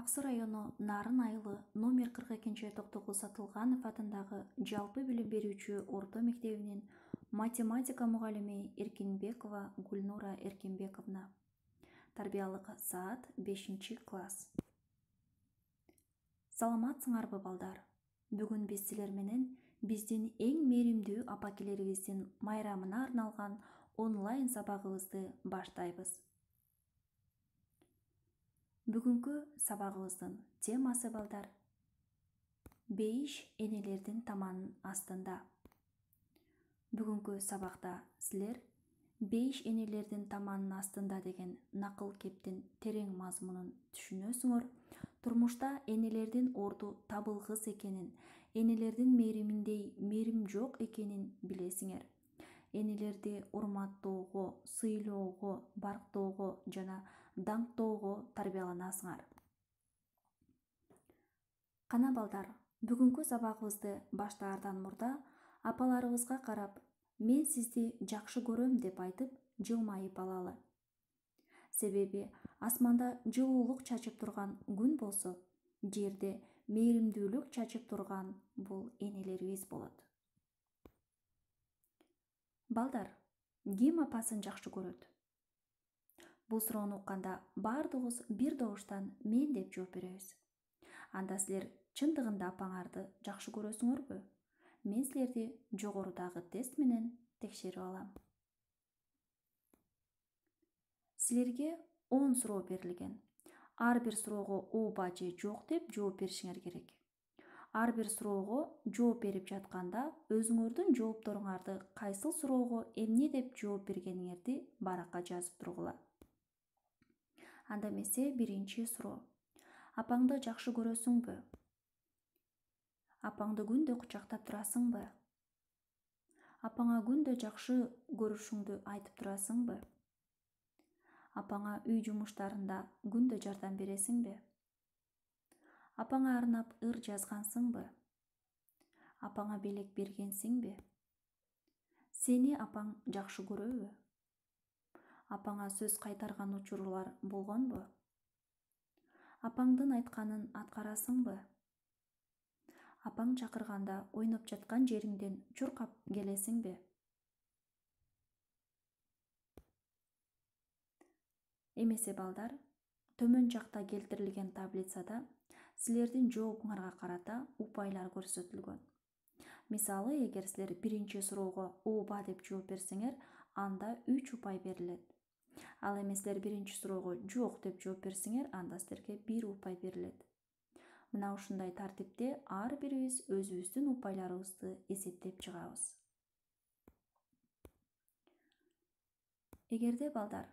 Аксы району Нарын айылы номер 42 Токтогул Сатылганов атындагы жалпы билим берүүчү орто мектебинин математика мугалими Эркинбекова Гульнура Эркинбековна. Тарбиялык саат 5-класс. Саламатсыңарбы балдар? Бүгүн биз силер менен биздин эң мээримдүү апакелерибиздин майрамына арналган онлайн сабагыбызды баштайбыз. Бүгүнкү сабагыбыздын темасы балдар бейиш энелердин таманын астында. Бүгүнкү сабакта силер бейиш энелердин таманын астында деген накыл кептин терең мазмунун түшүнөсүңөр. Турмушта энелердин орду табылгыс экенин, энелердин мээриминдей мээрим жок экенин билесиңер. Энелерди урматтоого, сыйлоого, барктоого жана даңктоого тарбияланасыңар. Кана балдар, бүгүнкү сабагыбызды баштаардан мурда апаларыбызга карап, мен сизди жакшы көрөм деп айтып, жылмайып алалы. Себеби асманда жылуулук чачып турган күн болсо, жерде мээримдүүлүк чачып турган бул энелерибиз болот. Балдар, ким апасын жакшы көрөт? Бул суроону укканда баардыгыбыз бир добуштан мен деп жооп беребиз. Анда силер чындыгында апаңарды жакшы көрөсүңөрбү? Мен силерди жогорудагы тест менен текшерип алам. Силерге 10 суроо берилген. Ар бир суроого ооба же жок деп жооп беришиңер керек. Ар бир суроого жооп берип жатканда өзүңөрдүн жоопторуңарды кайсыл суроого эмне деп жооп бергениңерди баракка жазып тургула. Анда эмесе биринчи суроо. Апаңды жакшы көрөсүңбү? Апаңды күндө кучактап турасыңбы? Апаңа күндө жакшы көрүшүңдү айтып турасыңбы? Апаңа үй жумуштарында күндө жардам бересиңби? Апаңа арнап ыр жазгансыңбы? Апаңа белек бергенсиңби? Сени апаң жакшы көрөбү? Апаңа сөз кайтарган учурлар болгонбу? Апаңдын айтканын аткарасыңбы? Апаң чакырганда ойноп жаткан жериңден чуркап келесиңби? Эмесе балдар, төмөн жакта келтирилген таблицада силердин жообуңарга карата упайлар көрсөтүлгөн. Мисалы, эгер силер биринчи суроого ооба деп жооп берсеңер, анда 3 упай берилет. Ал эми силер биринчи суроого жок деп жооп берсеңер, анда силерге 1 упай берилет. Мына ушундай тартипте ар бирибиз өзүбүздүн упайларыбызды эсептеп чыгабыз. Эгерде балдар,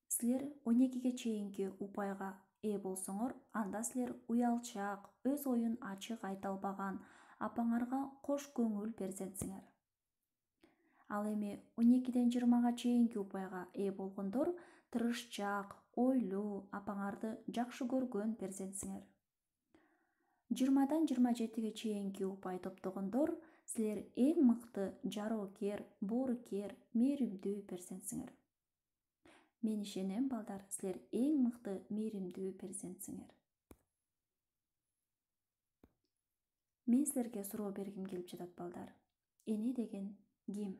силер 12ге чейинки упайга ээ болсоңор, анда силер уялчаак, өз оюн ачык айта албаган, апаңарга кош көңүл перзентсиңер. Ал эми 12ден 20га чейинки упайга ээ болгондор тырышчаак, ойлуу, апаңарды жакшы көргөн перзентсиңер. 20дан 27ге чейинки упай топтогондор силер эң мыкты жароокер, боорукер, мээримдүү перзентсиңер. Мен ишенем балдар, силер эң мыкты мээримдүү перзентсиңер. Мен силерге суроо бергим келип жатат балдар. Эне деген ким?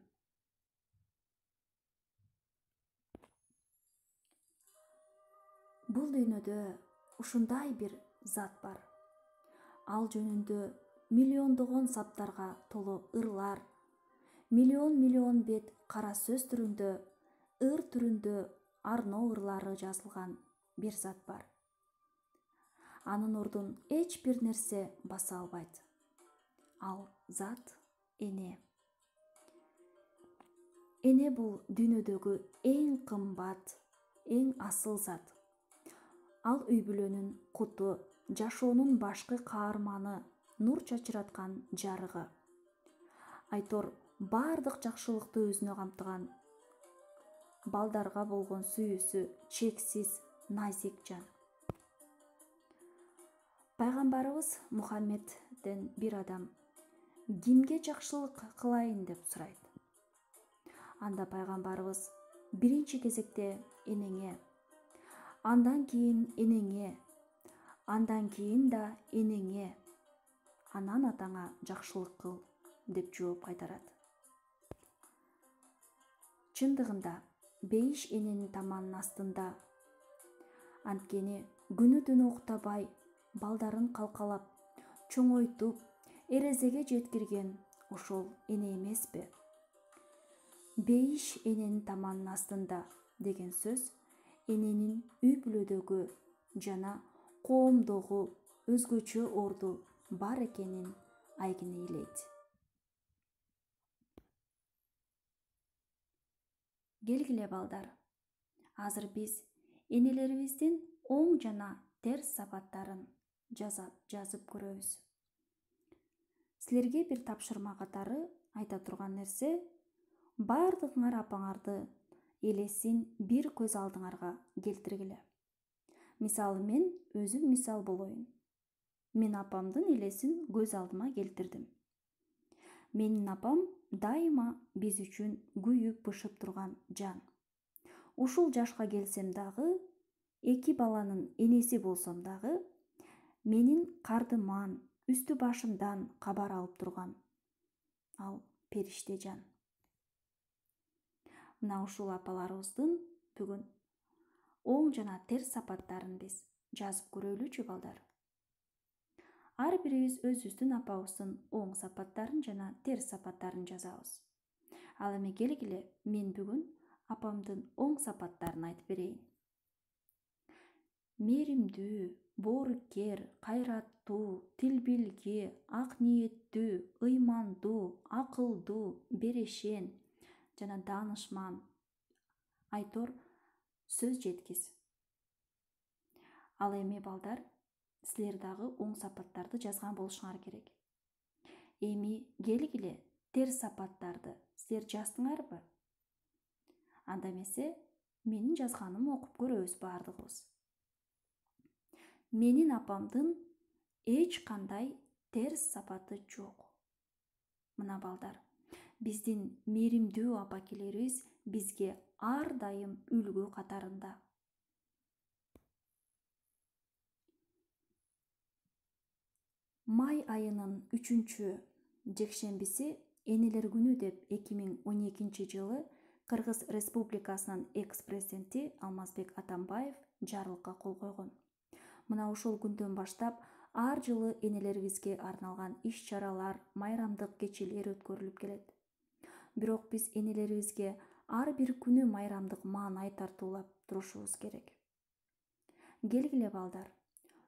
Бул дүйнөдө ушундай бир зат бар. Ал жөнүндө миллиондогон саптарга толо ырлар, миллион бет кара сөз түрүндө, ыр түрүндө арноо ырлары жазылган бир зат бар. Анын ордун эч бир нерсе баса албайт. Ал зат эне. Эне бул дүйнөдөгү эң кымбат, эң асыл зат. Ал үй бүлөнүн куту, жашоонун башкы каарманы, нур чачыраткан жарыгы. Айтор баардык жакшылыкты өзүнө камтыган, балдарга болгон сүйүүсү чексиз, назик жан. Пайгамбарыбыз Мухаммедден бир адам кимге жакшылык кылайын деп сурайт. Анда пайгамбарыбыз биринчи кезекте энеңе, андан кийин энеңе, андан кийин да энеңе, анан атаңа жакшылык кыл, деп жооп кайтарат. Чындыгында бейиш эненин таманын астында. Анткени күнү түнү уктабай, балдарын калкалап, чоңойтуп, эрезеге жеткирген ошол эне эмеспи? Бейиш эненин таманын астында деген сөз эненин үй бүлөдөгү жана коомдогу өзгөчө орду бар экенин айгинейлейт. Келгиле балдар, азыр биз энелерибиздин оң жана терс сапаттарын жазып көрөбүз. Силерге бир тапшырма катары айта турган нерсе, баардыгыңар апаңарды элесин бир көз алдыңарга келтиргиле. Мисалы мен өзүм мисал болоюн. Мен апамдын элесин көз алдыма келтирдим. Менин апам дайыма биз үчүн күйүп бышып турган жан. Ушул жашка келсем дагы, 2 баланын энеси болсом дагы, менин кардыман, үстү башымдан кабар алып турган ал периште жан. Мына ушул апаларыбыздын бүгүн оң жана терс сапаттарын биз жазып көрөлүчү балдар. Ар бирибиз өзүбүздүн апабыздын оң сапаттарын жана терс сапаттарын жазабыз. Ал эми келгиле, мен бүгүн апамдын оң сапаттарын айтып берейин. Мээримдүү, боорукер, кайраттуу, тил билги, ак ниеттүү, ыймандуу, акылдуу, берешен жана даанышман, айтор сөз жеткиз. Ал эми балдар, силер дагы оң сапаттарды жазган болушуңар керек. Эми келгиле, терс сапаттарды силер жаздыңарбы? Анда эмесе, менин жазганымды окуп көрөбүз баардыгыбыз. Менин апамдын эч кандай терс сапаты жок. Мына балдар, биздин мээримдүү апакелерибиз бизге ар дайым үлгү катарында. Май айынын 3 жекшембиси энелер күнү деп 2012 жылы Кыргыз Республикасынын экс-президенти Алмазбек Атамбаев жарлыкка кол койгон. Мына ошол күндөн баштап ар жылы энелерибизге арналган иш-чаралар, майрамдык кечелер өткөрүлүп келет. Бирок биз энелерибизге ар бир күнү майрамдык маанай тартуулап турушубуз керек. Келгиле балдар,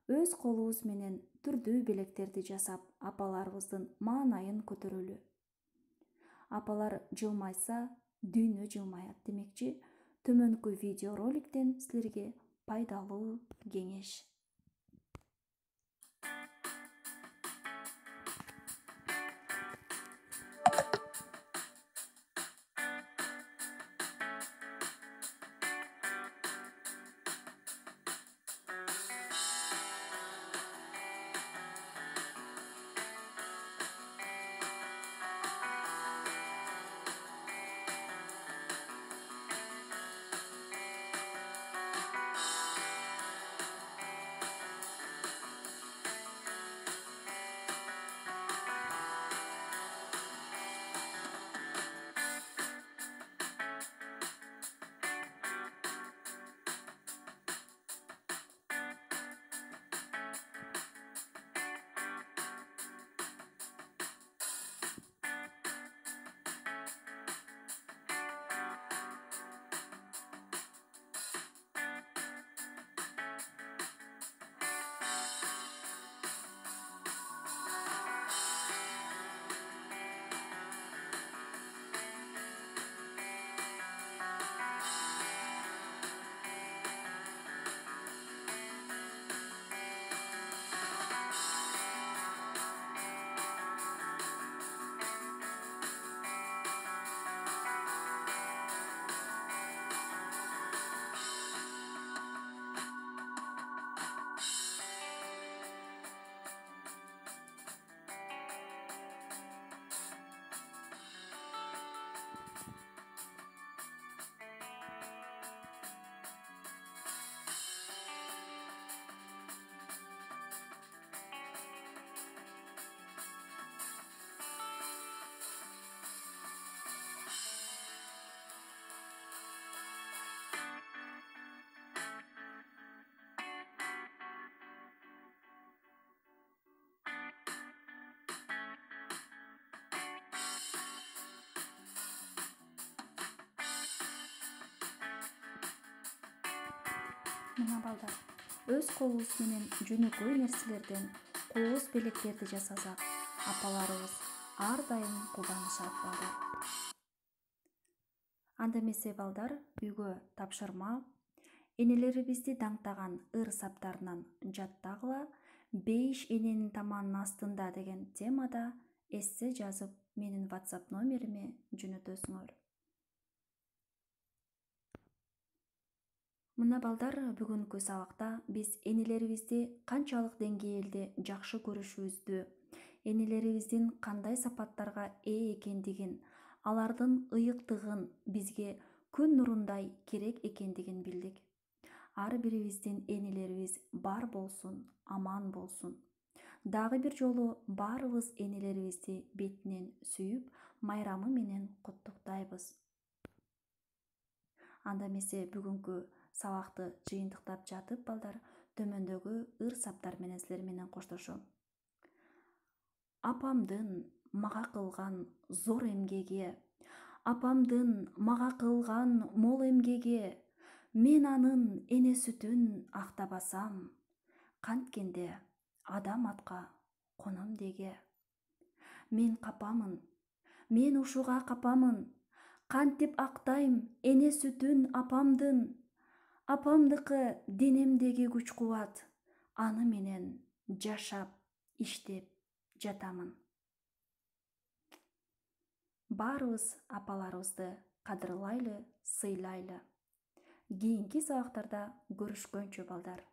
өз колубуз менен түрдүү белектерди жасап, апаларыбыздын маанайын көтөрөлү. Апалар жылмайса, дүйнө жылмаят демекчи, төмөнкү видео роликтен силерге пайдалуу кеңеш. Мына балдар, өз колубуз менен жөнөкөй нерселерден кооз белектерди жасасак, апаларыбыз ар дайым кулданышат балдар. Анда эмесе балдар, үйгө тапшырма, энелерибизди даңтаган ыр саптарынан жаттагыла, 5 эненин таманын астында деген темада эссе жазып менин WhatsApp номериме жөнөтөсүңөр. Мына балдар, бүгүнкү сабакта биз энелерибизди канчалык деңгээлде жакшы көрүшүбүздү, энелерибиздин кандай сапаттарга ээ экендигин, алардын ыйыктыгын бизге күн нурундай керек экендигин билдик. Ар бирибиздин энелерибиз бар болсун, аман болсун. Дагы бир жолу баарыбыз энелерибизди бетинен сүйүп, майрамы менен куттуктайбыз. Анда эмесе бүгүнкү сабакты жыйынтыктап жатып балдар, төмөндөгү ыр саптар менен силер менен коштошом. Апамдын мага кылган зор эмгеги, апамдын мага кылган мол эмгеги, мен анын эне сүтүн актабасам, канткенде адам атка коном деге. Мен капамын, мен ушуга капамын, кантип актайм эне сүтүн апамдын, апамдыкы денемдеги күч-кубат, аны менен жашап, иштеп жатамын. Баарыбыз апаларыбызды кадырлайлы, сыйлайлы. Кийинки сабактарда көрүшкөнчө балдар.